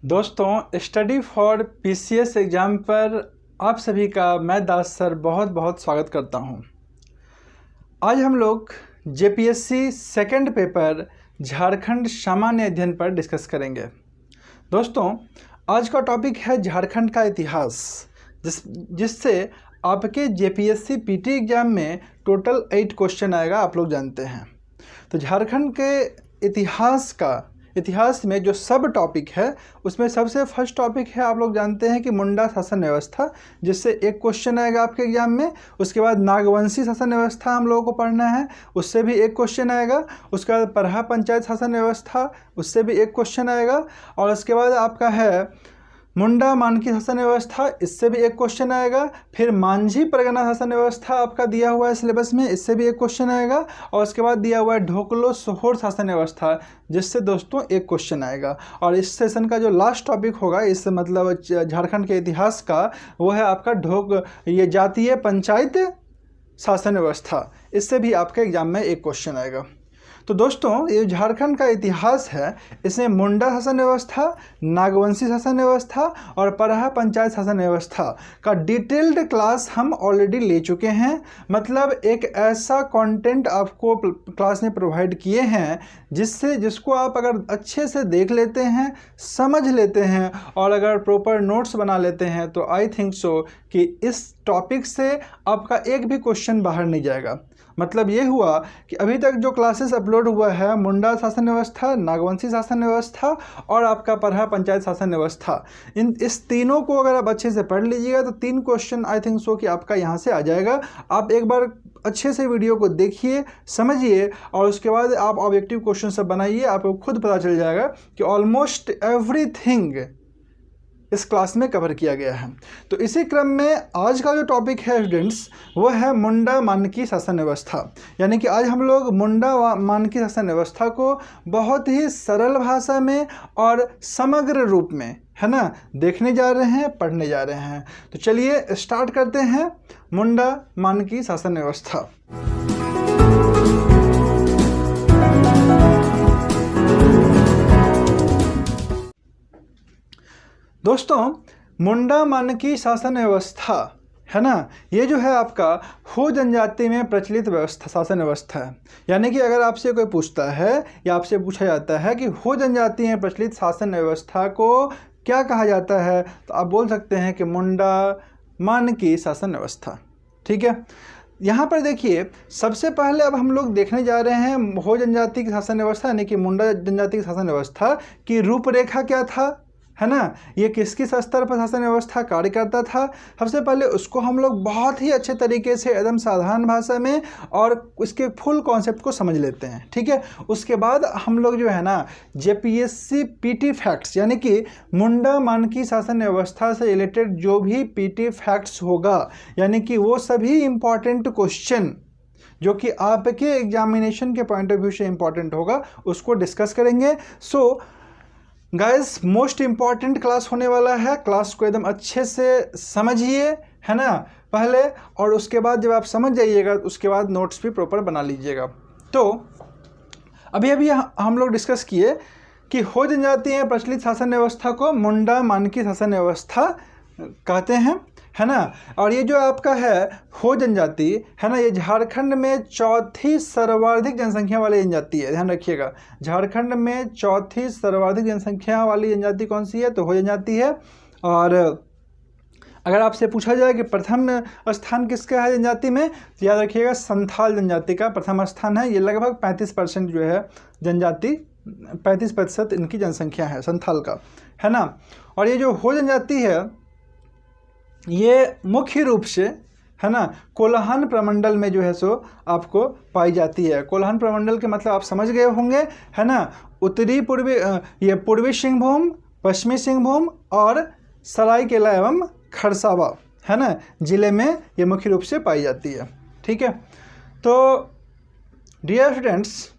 दोस्तों, study for PCS exam पर आप सभी का मैं दास सर बहुत बहुत स्वागत करता हूं। आज हम लोग जेपीएससी सेकंड पेपर झारखंड सामान्य अध्ययन पर डिस्कस करेंगे। दोस्तों, आज का टॉपिक है झारखंड का इतिहास, जिससे आपके जेपीएससी पीटी एग्ज़ाम में टोटल 8 क्वेश्चन आएगा, आप लोग जानते हैं। तो झारखंड के इतिहास में जो सब टॉपिक है उसमें सबसे फर्स्ट टॉपिक है, आप लोग जानते हैं कि मुंडा शासन व्यवस्था, जिससे 1 क्वेश्चन आएगा आपके एग्जाम में। उसके बाद नागवंशी शासन व्यवस्था हम लोगों को पढ़ना है, उससे भी 1 क्वेश्चन आएगा। उसके बाद परहा पंचायत शासन व्यवस्था, उससे भी 1 क्वेश्चन आएगा। और उसके बाद आपका है मुंडा मानकी शासन व्यवस्था, इससे भी 1 क्वेश्चन आएगा। फिर मांझी परगना शासन व्यवस्था आपका दिया हुआ है सिलेबस में, इससे भी 1 क्वेश्चन आएगा। और उसके बाद दिया हुआ है ढोकलो सोहोर शासन व्यवस्था, जिससे दोस्तों 1 क्वेश्चन आएगा। और इस सेशन का जो लास्ट टॉपिक होगा इस मतलब झारखंड के इतिहास का, वो है आपका ये जातीय पंचायत शासन व्यवस्था, इससे भी आपके एग्जाम में 1 क्वेश्चन आएगा। तो दोस्तों, ये झारखंड का इतिहास है, इसमें मुंडा शासन व्यवस्था, नागवंशी शासन व्यवस्था और परहा पंचायत शासन व्यवस्था का डिटेल्ड क्लास हम ऑलरेडी ले चुके हैं। मतलब एक ऐसा कंटेंट आपको क्लास में प्रोवाइड किए हैं जिसको आप अगर अच्छे से देख लेते हैं, समझ लेते हैं और अगर प्रॉपर नोट्स बना लेते हैं, तो आई थिंक सो कि इस टॉपिक से आपका एक भी क्वेश्चन बाहर नहीं जाएगा। मतलब ये हुआ कि अभी तक जो क्लासेस अपलोड हुआ है, मुंडा शासन व्यवस्था, नागवंशी शासन व्यवस्था और आपका परहा पंचायत शासन व्यवस्था, इस तीनों को अगर आप अच्छे से पढ़ लीजिएगा तो 3 क्वेश्चन आई थिंक सो कि आपका यहाँ से आ जाएगा। आप एक बार अच्छे से वीडियो को देखिए, समझिए और उसके बाद आप ऑब्जेक्टिव क्वेश्चन सब बनाइए। आपको खुद पता चल जाएगा कि ऑलमोस्ट एवरीथिंग इस क्लास में कवर किया गया है। तो इसी क्रम में आज का जो टॉपिक है स्टूडेंट्स, वो है मुंडा मानकी शासन व्यवस्था। यानी कि आज हम लोग मुंडा मानकी शासन व्यवस्था को बहुत ही सरल भाषा में और समग्र रूप में, है ना, देखने जा रहे हैं, पढ़ने जा रहे हैं। तो चलिए स्टार्ट करते हैं मुंडा मानकी शासन व्यवस्था। दोस्तों, मुंडा मानकी शासन व्यवस्था है ना, ये जो है आपका हो जनजाति में प्रचलित व्यवस्था शासन व्यवस्था है। यानी कि अगर आपसे कोई पूछता है या आपसे पूछा जाता है कि हो जनजाति में प्रचलित शासन व्यवस्था को क्या कहा जाता है, तो आप बोल सकते हैं कि मुंडा मानकी शासन व्यवस्था। ठीक है, यहाँ पर देखिए, सबसे पहले अब हम लोग देखने जा रहे हैं हो जनजाति की शासन व्यवस्था यानी कि मुंडा जनजाति की शासन व्यवस्था की रूपरेखा क्या था, है ना, ये किस किस स्तर पर शासन व्यवस्था कार्य करता था। सबसे पहले उसको हम लोग बहुत ही अच्छे तरीके से एकदम साधारण भाषा में और इसके फुल कॉन्सेप्ट को समझ लेते हैं। ठीक है, उसके बाद हम लोग जो है ना जेपीएससी पीटी फैक्ट्स यानी कि मुंडा मानकी शासन व्यवस्था से रिलेटेड जो भी पीटी फैक्ट्स होगा, यानी कि वो सभी इंपॉर्टेंट क्वेश्चन जो कि आपके एग्जामिनेशन के पॉइंट ऑफ व्यू से इंपॉर्टेंट होगा, उसको डिस्कस करेंगे। So guys, most important class होने वाला है। क्लास को एकदम अच्छे से समझिए, है ना, पहले, और उसके बाद जब आप समझ जाइएगा उसके बाद नोट्स भी प्रॉपर बना लीजिएगा। तो अभी हम लोग डिस्कस किए कि हो जनजाति में प्रचलित शासन व्यवस्था को मुंडा मानकी शासन व्यवस्था कहते हैं, है ना। और ये जो आपका है हो जनजाति, है ना, ये झारखंड में 4थी सर्वाधिक जनसंख्या वाली जनजाति है। ध्यान रखिएगा, झारखंड में 4थी सर्वाधिक जनसंख्या वाली जनजाति कौन सी है, तो हो जनजाति है। और अगर आपसे पूछा जाए कि प्रथम स्थान किसका है जनजाति में, तो याद रखिएगा संथाल जनजाति का प्रथम स्थान है। ये लगभग 35% जो है जनजाति, 35% इनकी जनसंख्या है संथाल का, है ना। और ये जो हो जनजाति है ये मुख्य रूप से, है ना, कोल्हान प्रमंडल में जो है सो आपको पाई जाती है। कोल्हान प्रमंडल के मतलब आप समझ गए होंगे, है ना, ये पूर्वी सिंहभूम, पश्चिमी सिंहभूम और सरायकेला एवं खरसावा, है ना, जिले में ये मुख्य रूप से पाई जाती है। ठीक है, तो डियर स्टूडेंट्स,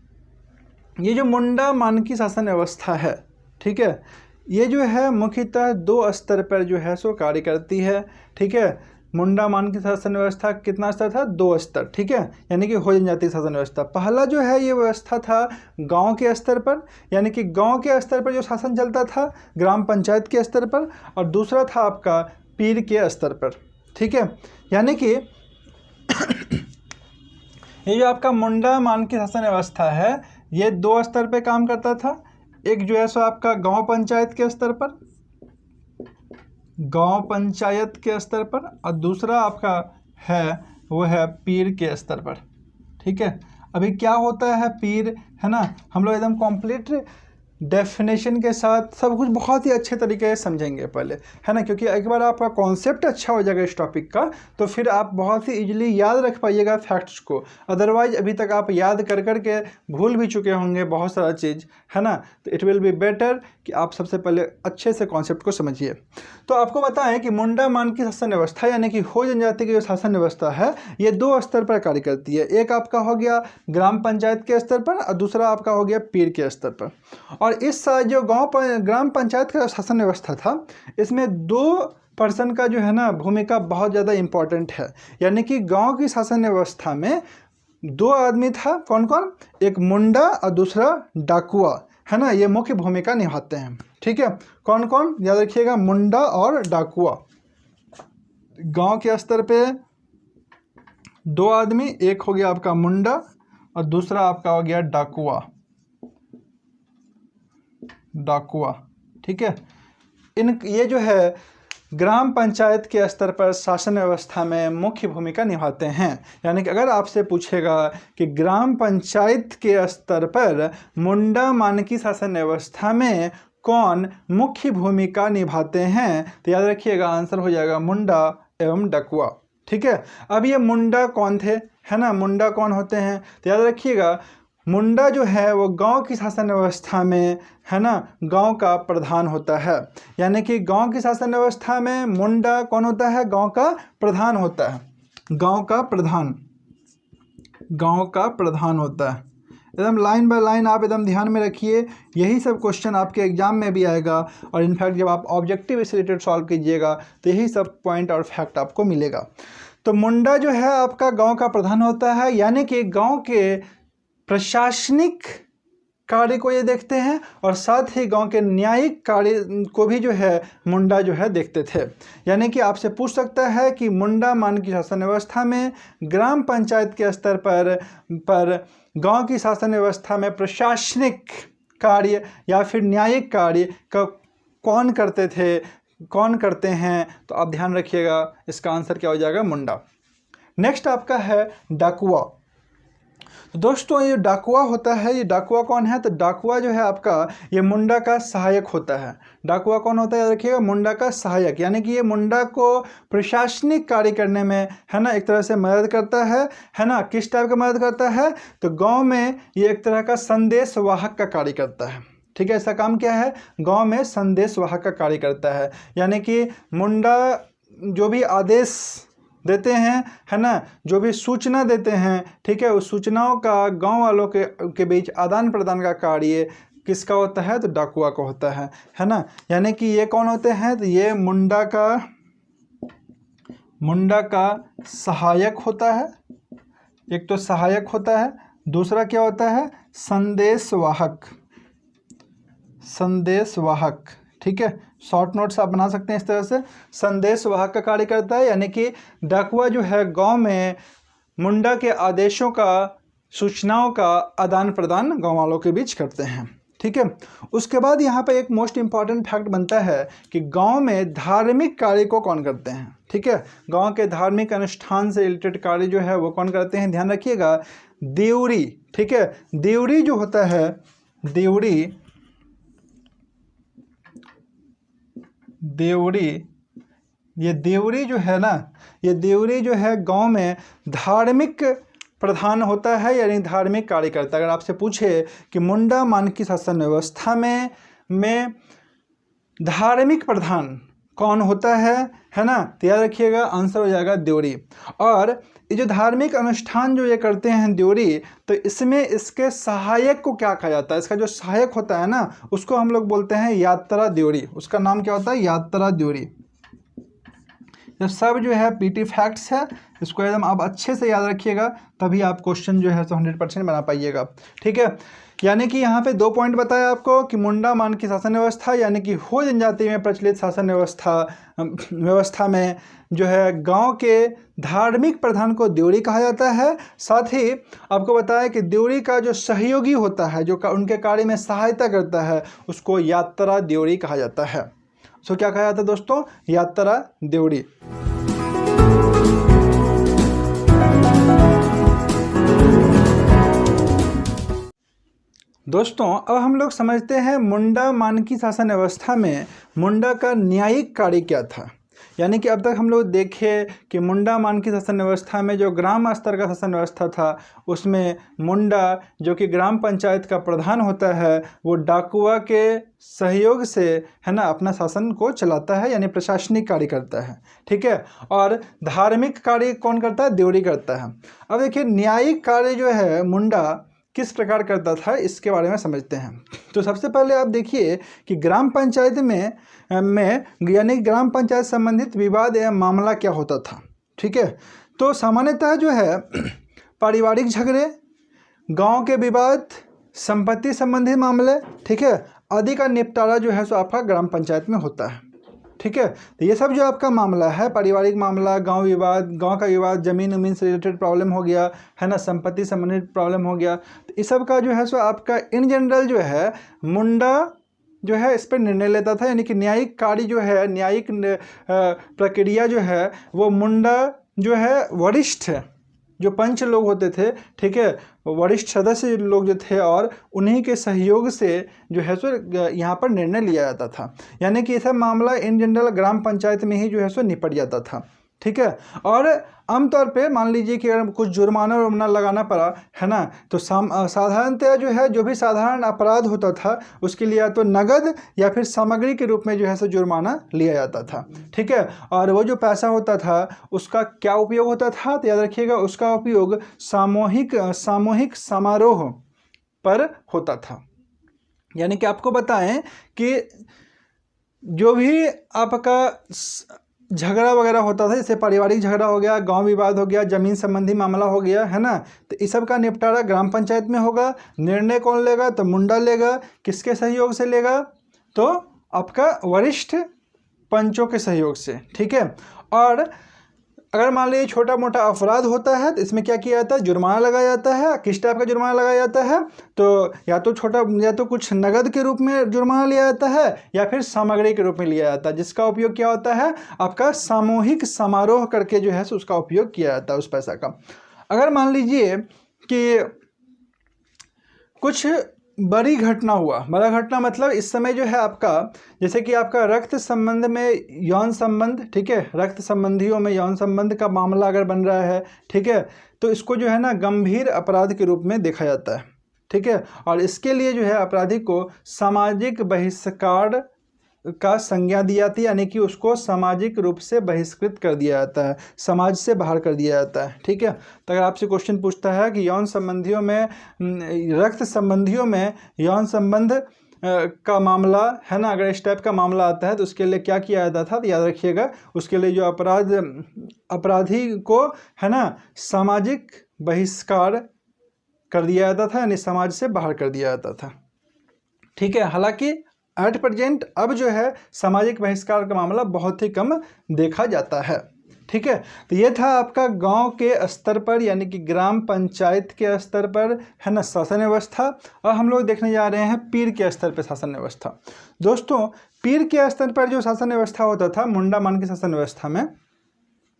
ये जो मुंडा मानकी शासन व्यवस्था है, ठीक है, ये जो है मुख्यतः 2 स्तर पर जो है सो कार्य करती है। ठीक है, मुंडा मान की शासन व्यवस्था कितना स्तर था? 2 स्तर, ठीक है, यानी कि हो जनजाति शासन व्यवस्था। पहला जो है ये व्यवस्था था गांव के स्तर पर, यानी कि गांव के स्तर पर जो शासन चलता था ग्राम पंचायत के स्तर पर, और दूसरा था आपका पीर के स्तर पर, ठीक है। यानी कि ये जो आपका मुंडा मान की शासन व्यवस्था है ये 2 स्तर पे काम करता था। एक जो है सो आपका गांव पंचायत के स्तर पर, गांव पंचायत के स्तर पर, और दूसरा आपका है वो है पीर के स्तर पर, ठीक है। अभी क्या होता है पीर, है ना, हम लोग एकदम कंप्लीट डेफिनेशन के साथ सब कुछ बहुत ही अच्छे तरीके से समझेंगे पहले, है ना, क्योंकि एक बार आपका कॉन्सेप्ट अच्छा हो जाएगा इस टॉपिक का तो फिर आप बहुत ही इजीली याद रख पाइएगा फैक्ट्स को। अदरवाइज अभी तक आप याद कर कर के भूल भी चुके होंगे बहुत सारा चीज़, है ना, तो इट विल बी बेटर कि आप सबसे पहले अच्छे से कॉन्सेप्ट को समझिए। तो आपको बताएं कि मुंडा मान की शासन व्यवस्था यानी कि हो जनजाति की जो शासन व्यवस्था है ये 2 स्तर पर कार्य करती है। एक आपका हो गया ग्राम पंचायत के स्तर पर और दूसरा आपका हो गया पीर के स्तर पर। और इस जो ग्राम पंचायत का शासन व्यवस्था था इसमें 2 पर्सन का जो है ना भूमिका बहुत ज़्यादा इम्पोर्टेंट है। यानी कि गांव की शासन व्यवस्था में 2 आदमी था, कौन कौन? एक मुंडा और दूसरा डाकुआ, है ना, ये मुख्य भूमिका निभाते हैं, ठीक है। कौन कौन याद रखिएगा? मुंडा और डाकुआ। गांव के स्तर पे 2 आदमी, एक हो गया आपका मुंडा और दूसरा आपका हो गया डाकुआ, डाकुआ, ठीक है। ये जो है ग्राम पंचायत के स्तर पर शासन व्यवस्था में मुख्य भूमिका निभाते हैं। यानी कि अगर आपसे पूछेगा कि ग्राम पंचायत के स्तर पर मुंडा मानकी शासन व्यवस्था में कौन मुख्य भूमिका निभाते हैं तो याद रखिएगा आंसर हो जाएगा मुंडा एवं डाकुआ, ठीक है। अब ये मुंडा कौन थे, है ना, मुंडा कौन होते हैं तो याद रखिएगा मुंडा जो है वो गांव की शासन व्यवस्था में, है ना, गांव का प्रधान होता है। यानी कि गांव की शासन व्यवस्था में मुंडा कौन होता है? गांव का प्रधान होता है, गांव का प्रधान, गांव का प्रधान होता है। एकदम लाइन बाय लाइन आप एकदम ध्यान में रखिए, यही सब क्वेश्चन आपके एग्जाम में भी आएगा और इनफैक्ट जब आप ऑब्जेक्टिव से रिलेटेड सॉल्व कीजिएगा तो यही सब पॉइंट और फैक्ट आपको मिलेगा। तो मुंडा जो है आपका गाँव का प्रधान होता है, यानी कि गाँव के प्रशासनिक कार्य को ये देखते हैं और साथ ही गांव के न्यायिक कार्य को भी जो है मुंडा जो है देखते थे। यानी कि आपसे पूछ सकता है कि मुंडा मान की शासन व्यवस्था में ग्राम पंचायत के स्तर पर गांव की शासन व्यवस्था में प्रशासनिक कार्य या फिर न्यायिक कार्य का कौन करते थे, कौन करते हैं, तो आप ध्यान रखिएगा इसका आंसर क्या हो जाएगा? मुंडा। नेक्स्ट आपका है डाकुआ। तो दोस्तों ये डाकुआ होता है, ये डाकुआ कौन है? तो डाकुआ जो है आपका ये मुंडा का सहायक होता है। डाकुआ कौन होता है याद रखिएगा? मुंडा का सहायक, यानी कि ये मुंडा को प्रशासनिक कार्य करने में, है ना, एक तरह से मदद करता है ना। किस टाइप का मदद करता है? तो गांव में ये एक तरह का संदेश वाहक का कार्य करता है, ठीक है। ऐसा काम क्या है? गांव में संदेश वाहक का कार्य करता है। यानी कि मुंडा जो भी आदेश देते हैं, है ना, जो भी सूचना देते हैं, ठीक है, उस सूचनाओं का गांव वालों के बीच आदान प्रदान का कार्य किसका होता है? तो डाकुआ का होता है ना। यानी कि ये कौन होते हैं? तो ये मुंडा का सहायक होता है। एक तो सहायक होता है, दूसरा क्या होता है? संदेशवाहक, संदेशवाहक, ठीक है। शॉर्ट नोट्स आप बना सकते हैं इस तरह से। संदेश वाहक का कार्य करता है, यानी कि डाकुआ जो है गांव में मुंडा के आदेशों का, सूचनाओं का आदान प्रदान गांव वालों के बीच करते हैं, ठीक है। उसके बाद यहाँ पे एक मोस्ट इम्पॉर्टेंट फैक्ट बनता है कि गांव में धार्मिक कार्य को कौन करते हैं, ठीक है। गांव के धार्मिक अनुष्ठान से रिलेटेड कार्य जो है वो कौन करते हैं? ध्यान रखिएगा देवरी, ठीक है। देवरी जो होता है, ये देवरी जो है ना, ये देवरी जो है गांव में धार्मिक प्रधान होता है, यानी धार्मिक कार्य करता है। अगर आपसे पूछे कि मुंडा मानकी शासन व्यवस्था में धार्मिक प्रधान कौन होता है ना, तो याद रखिएगा आंसर हो जाएगा देवरी। और ये जो धार्मिक अनुष्ठान जो ये करते हैं देवरी, तो इसमें इसके सहायक को क्या कहा जाता है? इसका जो सहायक होता है ना उसको हम लोग बोलते हैं यात्रा देवरी। उसका नाम क्या होता है? यात्रा देवरी, ये सब जो है पीटी फैक्ट्स है, इसको एकदम आप अच्छे से याद रखिएगा, तभी आप क्वेश्चन जो है तो 100% बना पाइएगा। ठीक है, यानी कि यहाँ पे 2 पॉइंट बताया आपको कि मुंडा मान की शासन व्यवस्था यानी कि हो जनजाति में प्रचलित शासन व्यवस्था में जो है गांव के धार्मिक प्रधान को देउड़ी कहा जाता है। साथ ही आपको बताया कि देउड़ी का जो सहयोगी होता है, जो उनके कार्य में सहायता करता है, उसको यात्रा देउड़ी कहा जाता है। सो क्या कहा जाता है दोस्तों? यात्रा देउड़ी। दोस्तों अब हम लोग समझते हैं मुंडा मानकी शासन व्यवस्था में मुंडा का न्यायिक कार्य क्या था। यानी कि अब तक हम लोग देखे कि मुंडा मानकी शासन व्यवस्था में जो ग्राम स्तर का शासन व्यवस्था था, उसमें मुंडा जो कि ग्राम पंचायत का प्रधान होता है, वो डाकुआ के सहयोग से है ना अपना शासन को चलाता है, यानी प्रशासनिक कार्य करता है। ठीक है, और धार्मिक कार्य कौन करता है? देउड़ी करता है। अब देखिए न्यायिक कार्य जो है मुंडा किस प्रकार करता था, इसके बारे में समझते हैं। तो सबसे पहले आप देखिए कि ग्राम पंचायत में यानी ग्राम पंचायत संबंधित विवाद या मामला क्या होता था। ठीक है, तो सामान्यतः जो है पारिवारिक झगड़े, गांव के विवाद, संपत्ति संबंधी मामले, ठीक है, आदि का निपटारा जो है सो आपका ग्राम पंचायत में होता है। ठीक है, तो ये सब जो आपका मामला है, पारिवारिक मामला, गांव विवाद, गांव का विवाद, जमीन उमीन से रिलेटेड प्रॉब्लम हो गया है ना, संपत्ति संबंधित प्रॉब्लम हो गया, तो इस सब का जो है सो आपका इन जनरल जो है मुंडा जो है इस पर निर्णय लेता था। यानी कि न्यायिक कार्य जो है, न्यायिक प्रक्रिया जो है, वो मुंडा जो है वरिष्ठ जो पंच लोग होते थे, ठीक है, वरिष्ठ सदस्य लोग जो थे, और उन्हीं के सहयोग से जो है सो यहाँ पर निर्णय लिया जाता था। यानी कि यह मामला इन जनरल ग्राम पंचायत में ही जो है सो निपट जाता था। ठीक है, और आमतौर पे मान लीजिए कि अगर कुछ जुर्माना उर्माना लगाना पड़ा है ना, तो साधारणतः जो है जो भी साधारण अपराध होता था उसके लिए या तो नगद या फिर सामग्री के रूप में जो है सो जुर्माना लिया जाता था। ठीक है, और वो जो पैसा होता था उसका क्या उपयोग होता था? तो याद रखिएगा, उसका उपयोग सामूहिक समारोह पर होता था। यानी कि आपको बताएं कि जो भी आपका झगड़ा वगैरह होता था, जैसे पारिवारिक झगड़ा हो गया, गांव विवाद हो गया, जमीन संबंधी मामला हो गया है ना, तो इस सब का निपटारा ग्राम पंचायत में होगा। निर्णय कौन लेगा? तो मुंडा लेगा। किसके सहयोग से लेगा? तो आपका वरिष्ठ पंचों के सहयोग से। ठीक है, और अगर मान लीजिए छोटा मोटा अपराध होता है तो इसमें क्या किया जाता है? जुर्माना लगाया जाता है। किस टाइप का जुर्माना लगाया जाता है? तो या तो कुछ नगद के रूप में जुर्माना लिया जाता है या फिर सामग्री के रूप में लिया जाता है, जिसका उपयोग क्या होता है? आपका सामूहिक समारोह करके जो है सो उसका उपयोग किया जाता है उस पैसा का। अगर मान लीजिए कि कुछ बड़ी घटना हुआ, बड़ा घटना मतलब इस समय जो है आपका, जैसे कि आपका रक्त संबंध में यौन संबंध, ठीक है, रक्त संबंधियों में यौन संबंध का मामला अगर बन रहा है, ठीक है, तो इसको जो है ना गंभीर अपराध के रूप में देखा जाता है। ठीक है, और इसके लिए जो है अपराधी को सामाजिक बहिष्कार का संज्ञा दी जाती है, यानी कि उसको सामाजिक रूप से बहिष्कृत कर दिया जाता है, समाज से बाहर कर दिया जाता है। ठीक है, तो अगर आपसे क्वेश्चन पूछता है कि यौन संबंधियों में, रक्त संबंधियों में यौन संबंध का मामला है ना, अगर इस टाइप का मामला आता है तो उसके लिए क्या किया जाता था? तो याद रखिएगा, उसके लिए जो अपराधी को है ना सामाजिक बहिष्कार कर दिया जाता था, यानी समाज से बाहर कर दिया जाता था। ठीक है, हालांकि एट प्रेजेंट अब जो है सामाजिक बहिष्कार का मामला बहुत ही कम देखा जाता है। ठीक है, तो ये था आपका गांव के स्तर पर यानी कि ग्राम पंचायत के स्तर पर है ना शासन व्यवस्था। और हम लोग देखने जा रहे हैं पीर के स्तर पर शासन व्यवस्था। दोस्तों पीर के स्तर पर जो शासन व्यवस्था होता था मुंडा मान की शासन व्यवस्था में,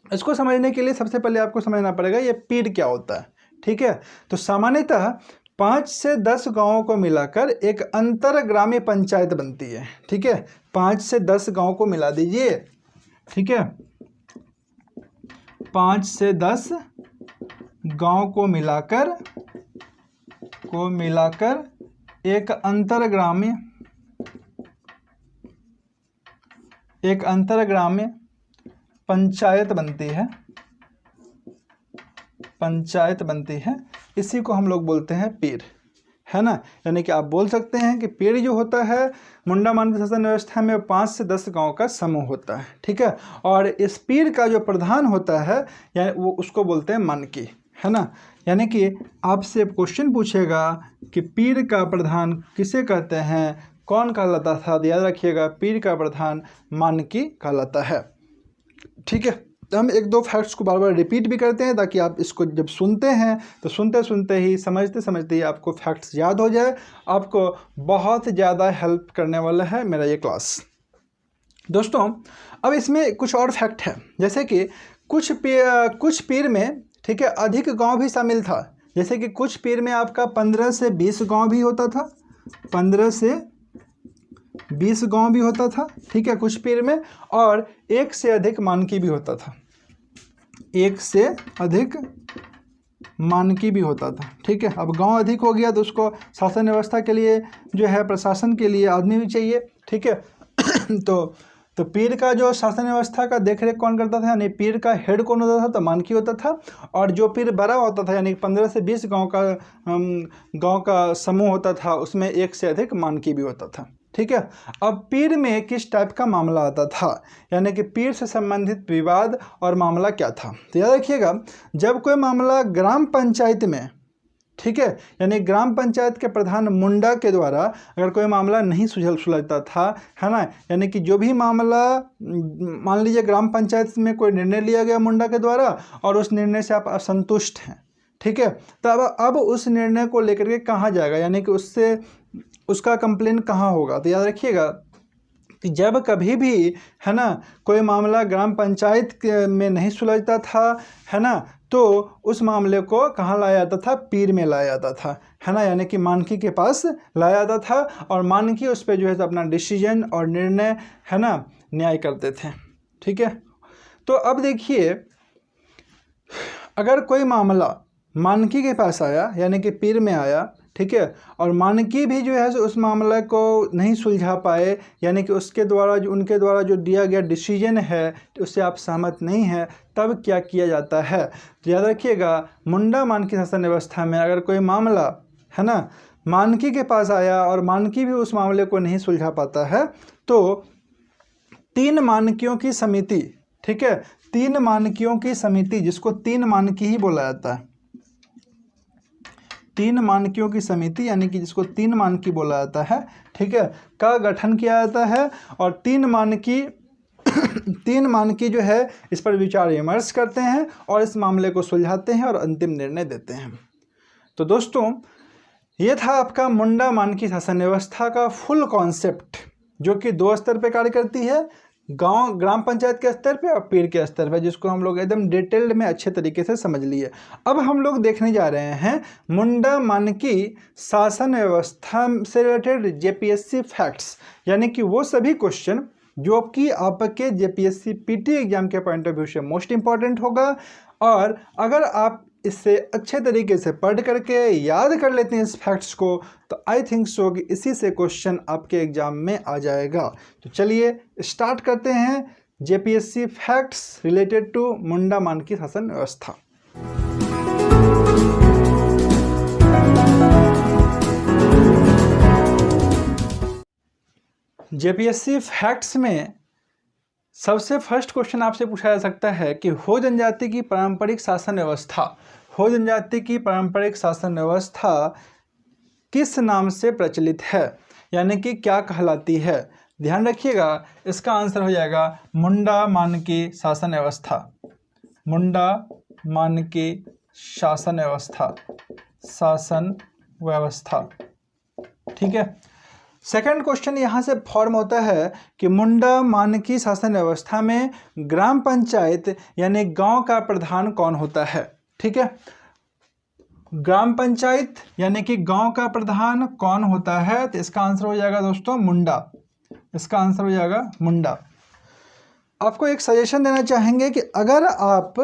इसको समझने के लिए सबसे पहले आपको समझना पड़ेगा ये पीर क्या होता है। ठीक है, तो सामान्यतः 5 से 10 गांवों को मिलाकर एक अंतर ग्रामीय पंचायत बनती है। ठीक है, 5 से 10 गांव को मिला दीजिए। ठीक है, 5 से 10 गांव को मिलाकर एक अंतर ग्रामीय पंचायत बनती है। इसी को हम लोग बोलते हैं पीर, है ना। यानी कि आप बोल सकते हैं कि पीर जो होता है मुंडा मानकी शासन व्यवस्था में 5 से 10 गांव का समूह होता है, ठीक है। और इस पीर का जो प्रधान होता है यानी वो उसको बोलते हैं मानकी, है ना। यानी कि आपसे क्वेश्चन पूछेगा कि पीर का प्रधान किसे कहते हैं, कौन कहलाता था, याद रखिएगा पीर का प्रधान मानकी कहलाता है, ठीक है। तो हम एक दो फैक्ट्स को बार बार रिपीट भी करते हैं ताकि आप इसको जब सुनते हैं तो सुनते सुनते ही समझते समझते ही आपको फैक्ट्स याद हो जाए। आपको बहुत ज़्यादा हेल्प करने वाला है मेरा ये क्लास। दोस्तों अब इसमें कुछ और फैक्ट है, जैसे कि कुछ पीर में, ठीक है, अधिक गांव भी शामिल था। जैसे कि कुछ पीर में आपका 15 से 20 गांव भी होता था, 15 से 20 गांव भी होता था, ठीक है, कुछ पीर में। और 1 से अधिक मानकी भी होता था, 1 से अधिक मानकी भी होता था, ठीक है। अब गांव अधिक हो गया तो उसको शासन व्यवस्था के लिए जो है, प्रशासन के लिए आदमी भी चाहिए, ठीक है। तो पीर का जो शासन व्यवस्था का देखरेख कौन करता था, यानी पीर का हेड कौन होता था, तो मानकी होता था। और जो पीर बड़ा होता था यानी 15 से 20 गांव का समूह होता था, उसमें 1 से अधिक मानकी भी होता था, ठीक है। अब पीर में किस टाइप का मामला आता था, यानी कि पीर से संबंधित विवाद और मामला क्या था, तो याद रखिएगा जब कोई मामला ग्राम पंचायत में, ठीक है, यानी ग्राम पंचायत के प्रधान मुंडा के द्वारा अगर कोई मामला नहीं सुलझता था, है ना, यानी कि जो भी मामला मान लीजिए ग्राम पंचायत में कोई निर्णय लिया गया मुंडा के द्वारा और उस निर्णय से आप असंतुष्ट हैं, ठीक है, तो अब उस निर्णय को लेकर के कहाँ जाएगा, यानी कि उससे उसका कंप्लेन कहाँ होगा। तो याद रखिएगा कि जब कभी भी, है ना, कोई मामला ग्राम पंचायत में नहीं सुलझता था, है ना, तो उस मामले को कहाँ लाया जाता था, पीर में लाया जाता था, है ना, यानी कि मानकी के पास लाया जाता था और मानकी उस पर जो है अपना डिसीजन और निर्णय, है ना, न्याय करते थे, ठीक है। तो अब देखिए अगर कोई मामला मानकी के पास आया यानी कि पीर में आया, ठीक है, और मानकी भी जो है उस मामले को नहीं सुलझा पाए, यानी कि उनके द्वारा जो दिया गया डिसीजन है तो उससे आप सहमत नहीं हैं, तब क्या किया जाता है। तो याद रखिएगा मुंडा मानकी शासन व्यवस्था में अगर कोई मामला, है ना, मानकी के पास आया और मानकी भी उस मामले को नहीं सुलझा पाता है, तो 3 मानकियों की समिति, ठीक है, 3 मानकियों की समिति, जिसको 3 मानकी ही बोला जाता है, 3 मानकियों की समिति यानी कि जिसको 3 मानकी बोला जाता है, ठीक है, का गठन किया जाता है। और 3 मानकी जो है इस पर विचार विमर्श करते हैं और इस मामले को सुलझाते हैं और अंतिम निर्णय देते हैं। तो दोस्तों ये था आपका मुंडा मानकी शासन व्यवस्था का फुल कॉन्सेप्ट, जो कि 2 स्तर पे कार्य करती है, ग्राम पंचायत के स्तर पे और पीर के स्तर पे, जिसको हम लोग एकदम डिटेल्ड में अच्छे तरीके से समझ लिए। अब हम लोग देखने जा रहे हैं मुंडा मानकी शासन व्यवस्था से रिलेटेड जेपीएससी फैक्ट्स, यानी कि वो सभी क्वेश्चन जो कि आपके जेपीएससी पीटी एग्जाम के पॉइंट ऑफ व्यू से मोस्ट इंपॉर्टेंट होगा। और अगर आप इससे अच्छे तरीके से पढ़ करके याद कर लेते हैं इस फैक्ट्स को, तो आई थिंक सो कि इसी से क्वेश्चन आपके एग्जाम में आ जाएगा। तो चलिए स्टार्ट करते हैं जेपीएससी फैक्ट्स रिलेटेड टू मुंडा मानकी शासन व्यवस्था। जेपीएससी फैक्ट्स में सबसे फर्स्ट क्वेश्चन आपसे पूछा जा सकता है कि हो जनजाति की पारंपरिक शासन व्यवस्था, हो जनजाति की पारंपरिक शासन व्यवस्था किस नाम से प्रचलित है, यानी कि क्या कहलाती है। ध्यान रखिएगा इसका आंसर हो जाएगा मुंडा मानकी शासन व्यवस्था, मुंडा मानकी शासन व्यवस्था, शासन व्यवस्था, ठीक है। सेकंड क्वेश्चन यहाँ से फॉर्म होता है कि मुंडा मानकी शासन व्यवस्था में ग्राम पंचायत यानी गांव का प्रधान कौन होता है, ठीक है। ग्राम पंचायत यानी कि गांव का प्रधान कौन होता है, तो इसका आंसर हो जाएगा दोस्तों मुंडा, इसका आंसर हो जाएगा मुंडा। आपको एक सजेशन देना चाहेंगे कि अगर आप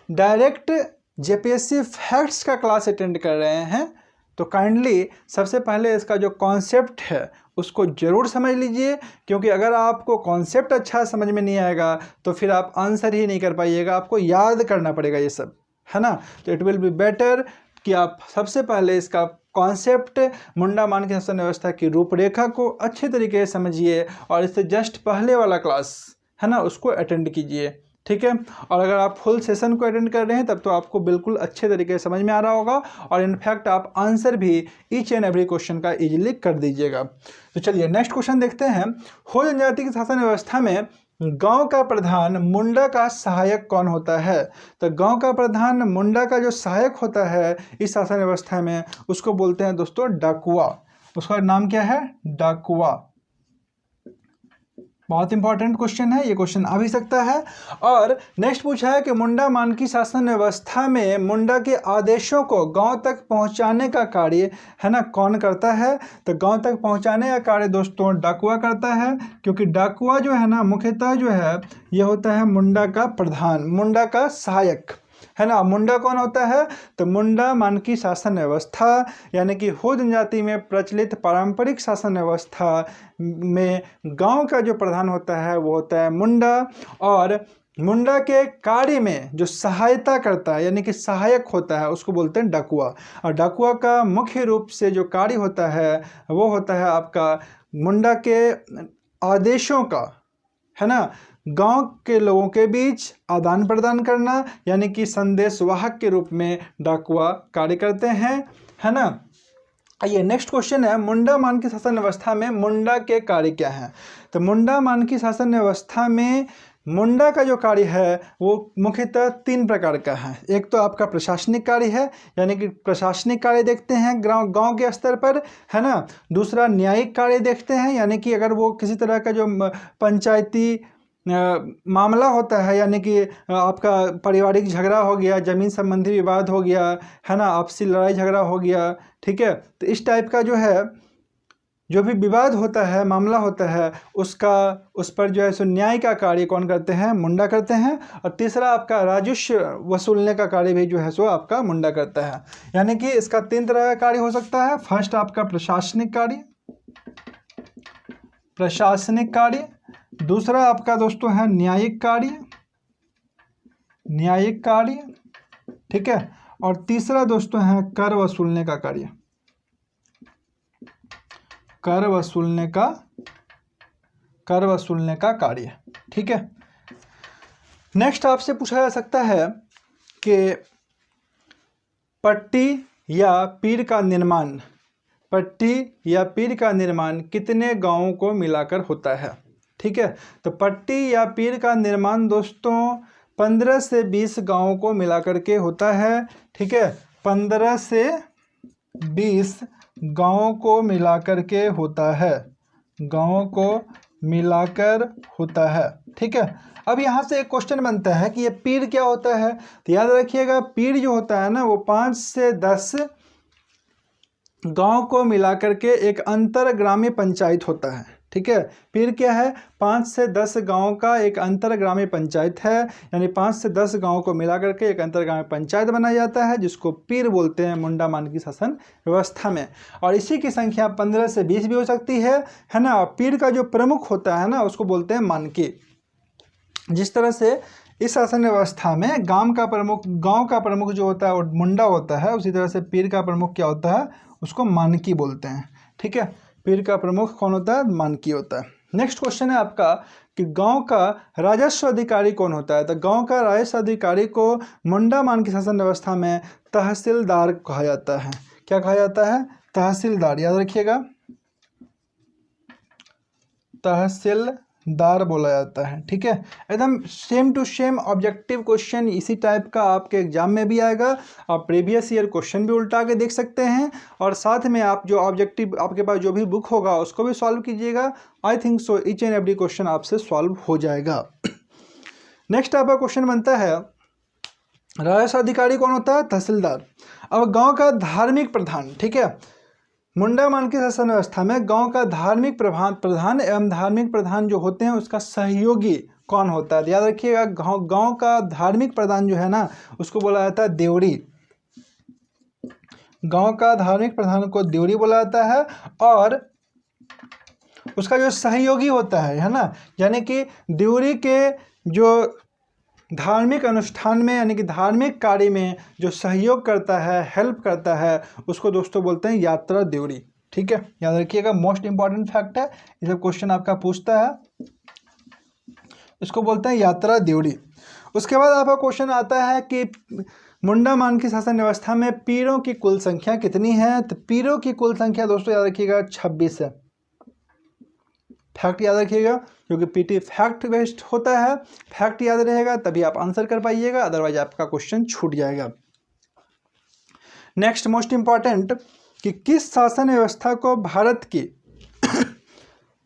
डायरेक्ट जेपीएससी फैक्ट्स का क्लास अटेंड कर रहे हैं तो काइंडली सबसे पहले इसका जो कॉन्सेप्ट है उसको ज़रूर समझ लीजिए, क्योंकि अगर आपको कॉन्सेप्ट अच्छा समझ में नहीं आएगा तो फिर आप आंसर ही नहीं कर पाइएगा, आपको याद करना पड़ेगा ये सब, है ना। तो इट विल बी बेटर कि आप सबसे पहले इसका कॉन्सेप्ट, मुंडा मान की शासन व्यवस्था की रूपरेखा को अच्छे तरीके से समझिए और इससे जस्ट पहले वाला क्लास है ना उसको अटेंड कीजिए, ठीक है। और अगर आप फुल सेशन को अटेंड कर रहे हैं तब तो आपको बिल्कुल अच्छे तरीके से समझ में आ रहा होगा और इनफैक्ट आप आंसर भी ईच एंड एवरी क्वेश्चन का इजीली कर दीजिएगा। तो चलिए नेक्स्ट क्वेश्चन देखते हैं। हो जनजाति की शासन व्यवस्था में गांव का प्रधान मुंडा का सहायक कौन होता है? तो गांव का प्रधान मुंडा का जो सहायक होता है इस शासन व्यवस्था में उसको बोलते हैं दोस्तों डाकुआ। उसका नाम क्या है? डाकुआ। बहुत इंपॉर्टेंट क्वेश्चन है, ये क्वेश्चन आ भी सकता है। और नेक्स्ट पूछा है कि मुंडा मान की शासन व्यवस्था में मुंडा के आदेशों को गांव तक पहुंचाने का कार्य है ना कौन करता है? तो गांव तक पहुंचाने का कार्य दोस्तों डाकुआ करता है, क्योंकि डाकुआ जो है ना मुख्यतः जो है ये होता है मुंडा का प्रधान, मुंडा का सहायक है ना। मुंडा कौन होता है? तो मुंडा मान की शासन व्यवस्था यानी कि हो जनजाति में प्रचलित पारंपरिक शासन व्यवस्था में गांव का जो प्रधान होता है वो होता है मुंडा। और मुंडा के कार्य में जो सहायता करता है यानी कि सहायक होता है उसको बोलते हैं डाकुआ। और डाकुआ का मुख्य रूप से जो कार्य होता है वो होता है आपका मुंडा के आदेशों का है ना गांव के लोगों के बीच आदान प्रदान करना, यानी कि संदेशवाहक के रूप में डाकुआ कार्य करते हैं, है ना। ये नेक्स्ट क्वेश्चन है, मुंडा मान की शासन व्यवस्था में मुंडा के कार्य क्या हैं? तो मुंडा मान की शासन व्यवस्था में मुंडा का जो कार्य है वो मुख्यतः 3 प्रकार का है। एक तो आपका प्रशासनिक कार्य है, यानी कि प्रशासनिक कार्य देखते हैं गांव के स्तर पर, है ना। दूसरा न्यायिक कार्य देखते हैं, यानी कि अगर वो किसी तरह का जो पंचायती मामला होता है, यानी कि आपका पारिवारिक झगड़ा हो गया, ज़मीन संबंधी विवाद हो गया, है ना, आपसी लड़ाई झगड़ा हो गया, ठीक है। तो इस टाइप का जो है जो भी विवाद होता है, मामला होता है, उस पर जो है सो न्याय का कार्य कौन करते हैं? मुंडा करते हैं। और तीसरा आपका राजस्व वसूलने का कार्य भी जो है सो आपका मुंडा करता है। यानी कि इसका 3 तरह का कार्य हो सकता है। फर्स्ट आपका प्रशासनिक कार्य, दूसरा आपका दोस्तों है न्यायिक कार्य, ठीक है। और तीसरा दोस्तों है कर वसूलने का कार्य, ठीक है। नेक्स्ट आपसे पूछा जा सकता है कि पट्टी या पीर का निर्माण कितने गांवों को मिलाकर होता है? ठीक है, तो पट्टी या पीर का निर्माण दोस्तों 15 से 20 गांवों को मिलाकर के होता है, ठीक है। 15 से 20 गांवों को मिलाकर के होता है, ठीक है। अब यहाँ से एक क्वेश्चन बनता है कि ये पीर क्या होता है? तो याद रखिएगा, पीर जो होता है ना वो 5 से 10 गांव को मिलाकर के एक अंतर ग्रामीण पंचायत होता है, ठीक है। पीर क्या है? 5 से 10 गांव का एक अंतर ग्रामीण पंचायत है, यानी 5 से 10 गांव को मिलाकर के एक अंतर ग्रामीण पंचायत बनाया जाता है, जिसको पीर बोलते हैं मुंडा मान की शासन व्यवस्था में। और इसी की संख्या 15 से 20 भी हो सकती है ना। पीर का जो प्रमुख होता है ना उसको बोलते हैं मानकी। जिस तरह से इस शासन व्यवस्था में गांव का प्रमुख जो होता है वो मुंडा होता है, उसी तरह से पीर का प्रमुख क्या होता है? उसको मानकी बोलते हैं, ठीक है। पीर का प्रमुख कौन होता है? मानकी होता है। नेक्स्ट क्वेश्चन है आपका कि गांव का राजस्व अधिकारी कौन होता है? तो गांव का राजस्व अधिकारी को मुंडा मान की शासन व्यवस्था में तहसीलदार कहा जाता है। क्या कहा जाता है? तहसीलदार। याद रखिएगा, तहसीलदार बोला जाता है, ठीक है। एकदम same to same objective question इसी टाइप का आपके एग्जाम में भी आएगा। आप प्रीवियस ईयर क्वेश्चन भी उल्टा के देख सकते हैं और साथ में आप जो ऑब्जेक्टिव आपके पास जो भी बुक होगा उसको भी सॉल्व कीजिएगा। I think so each and every question आपसे सॉल्व हो जाएगा। नेक्स्ट आपका क्वेश्चन बनता है, राजस्व अधिकारी कौन होता है? तहसीलदार। अब गाँव का धार्मिक प्रधान, ठीक है। मुंडा मान की शासन व्यवस्था में गांव का धार्मिक प्रधान एवं धार्मिक प्रधान जो होते हैं उसका सहयोगी कौन होता है? याद रखिएगा, गांव का धार्मिक प्रधान जो है ना उसको बोला जाता है देवरी। गांव का धार्मिक प्रधान को देवरी बोला जाता है। और उसका जो सहयोगी होता है ना, यानी कि देवरी के जो धार्मिक अनुष्ठान में यानी कि धार्मिक कार्य में जो सहयोग करता है, हेल्प करता है, उसको दोस्तों बोलते हैं यात्रा ड्यूरी। ठीक है, याद रखिएगा, मोस्ट इंपॉर्टेंट फैक्ट है, ये सब क्वेश्चन आपका पूछता है, इसको बोलते हैं यात्रा ड्यूरी। उसके बाद आपका क्वेश्चन आता है कि मुंडा मान की शासन व्यवस्था में पीरों की कुल संख्या कितनी है? तो पीरों की कुल संख्या दोस्तों याद रखिएगा 26 है। फैक्ट याद रखिएगा, क्योंकि पीटी फैक्ट बेस्ड होता है, फैक्ट याद रहेगा तभी आप आंसर कर पाइएगा, अदरवाइज आपका क्वेश्चन छूट जाएगा। नेक्स्ट मोस्ट इंपॉर्टेंट कि किस शासन व्यवस्था को भारत की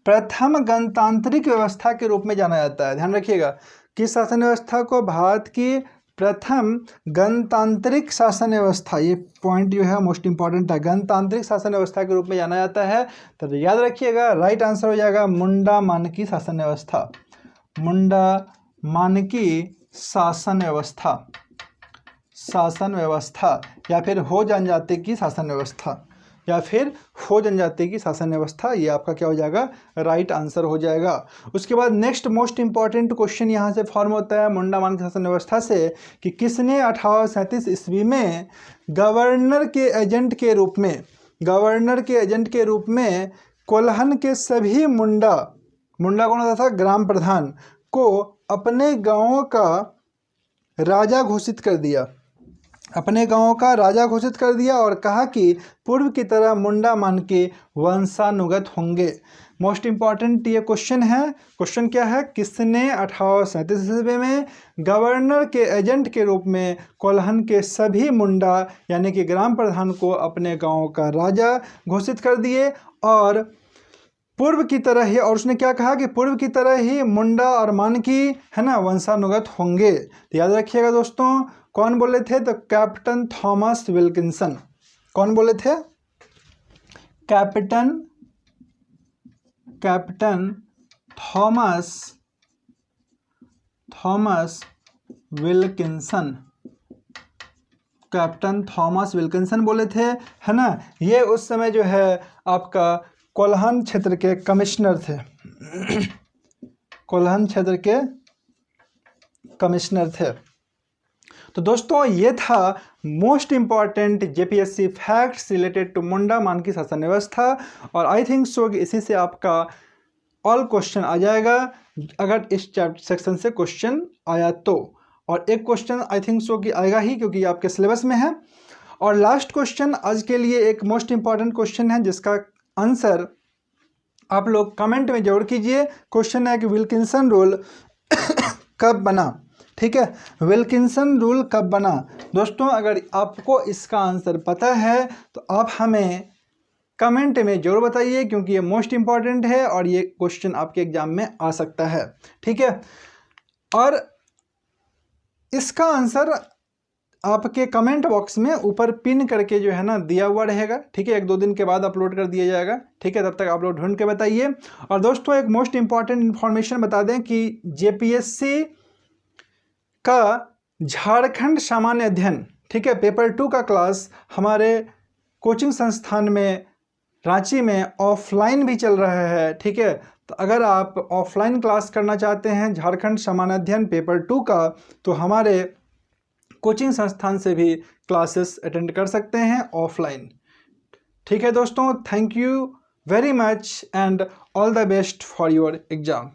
प्रथम गणतांत्रिक व्यवस्था के रूप में जाना जाता है? ध्यान रखिएगा, किस शासन व्यवस्था को भारत की प्रथम गणतांत्रिक शासन व्यवस्था, ये पॉइंट जो है मोस्ट इंपॉर्टेंट है, गणतांत्रिक शासन व्यवस्था के रूप में जाना जाता है? तो याद रखिएगा, राइट आंसर हो जाएगा मुंडा मानकी शासन व्यवस्था। मुंडा मानकी शासन व्यवस्था, शासन व्यवस्था, या फिर हो जनजाति की शासन व्यवस्था, या फिर हो जनजाति की शासन व्यवस्था, ये आपका क्या हो जाएगा? राइट आंसर हो जाएगा। उसके बाद नेक्स्ट मोस्ट इंपॉर्टेंट क्वेश्चन यहाँ से फॉर्म होता है मुंडा मान की शासन व्यवस्था से कि किसने 1837 ईस्वी में गवर्नर के एजेंट के रूप में, गवर्नर के एजेंट के रूप में कोल्हन के सभी मुंडा कौन होता था? ग्राम प्रधान को अपने गाँवों का राजा घोषित कर दिया, अपने गांव का राजा घोषित कर दिया और कहा कि पूर्व की तरह मुंडा मान के वंशानुगत होंगे। मोस्ट इंपॉर्टेंट ये क्वेश्चन है। क्वेश्चन क्या है? किसने 1837 ईस्वी में गवर्नर के एजेंट के रूप में कोल्हन के सभी मुंडा यानी कि ग्राम प्रधान को अपने गांव का राजा घोषित कर दिए और पूर्व की तरह ही, और उसने क्या कहा कि पूर्व की तरह ही मुंडा और मानकी है ना वंशानुगत होंगे। तो याद रखिएगा दोस्तों, कौन बोले थे? तो कैप्टन थॉमस विल्किंसन। कौन बोले थे? Captain Thomas Wilkinson, captain Thomas Wilkinson बोले थे, है ना। ये उस समय जो है आपका कोल्हन क्षेत्र के कमिश्नर थे, कोल्हन क्षेत्र के कमिश्नर थे। तो दोस्तों ये था most important JPSC facts related to Munda मान की शासन व्यवस्था, और आई थिंक सो कि इसी से आपका ऑल क्वेश्चन आ जाएगा अगर इस चैप्टर सेक्शन से क्वेश्चन आया तो, और एक क्वेश्चन आई थिंक सो कि आएगा ही क्योंकि आपके सिलेबस में है। और लास्ट क्वेश्चन आज के लिए एक मोस्ट इम्पॉर्टेंट क्वेश्चन है जिसका आंसर आप लोग कमेंट में जरूर कीजिए। क्वेश्चन है कि विल्किंसन रूल कब बना? ठीक है, विल्किंसन रूल कब बना? दोस्तों अगर आपको इसका आंसर पता है तो आप हमें कमेंट में जरूर बताइए, क्योंकि ये मोस्ट इम्पॉर्टेंट है और ये क्वेश्चन आपके एग्जाम में आ सकता है। ठीक है, और इसका आंसर आपके कमेंट बॉक्स में ऊपर पिन करके जो है ना दिया हुआ रहेगा। ठीक है, 1-2 दिन के बाद अपलोड कर दिया जाएगा। ठीक है, तब तक आप लोग ढूंढ के बताइए। और दोस्तों एक मोस्ट इम्पॉर्टेंट इन्फॉर्मेशन बता दें कि जेपीएससी का झारखंड सामान्य अध्ययन, ठीक है, पेपर 2 का क्लास हमारे कोचिंग संस्थान में रांची में ऑफलाइन भी चल रहा है। ठीक है, तो अगर आप ऑफलाइन क्लास करना चाहते हैं झारखंड सामान्य अध्ययन पेपर 2 का, तो हमारे कोचिंग संस्थान से भी क्लासेस अटेंड कर सकते हैं ऑफलाइन। ठीक है दोस्तों, thank you very much and all the best for your exam.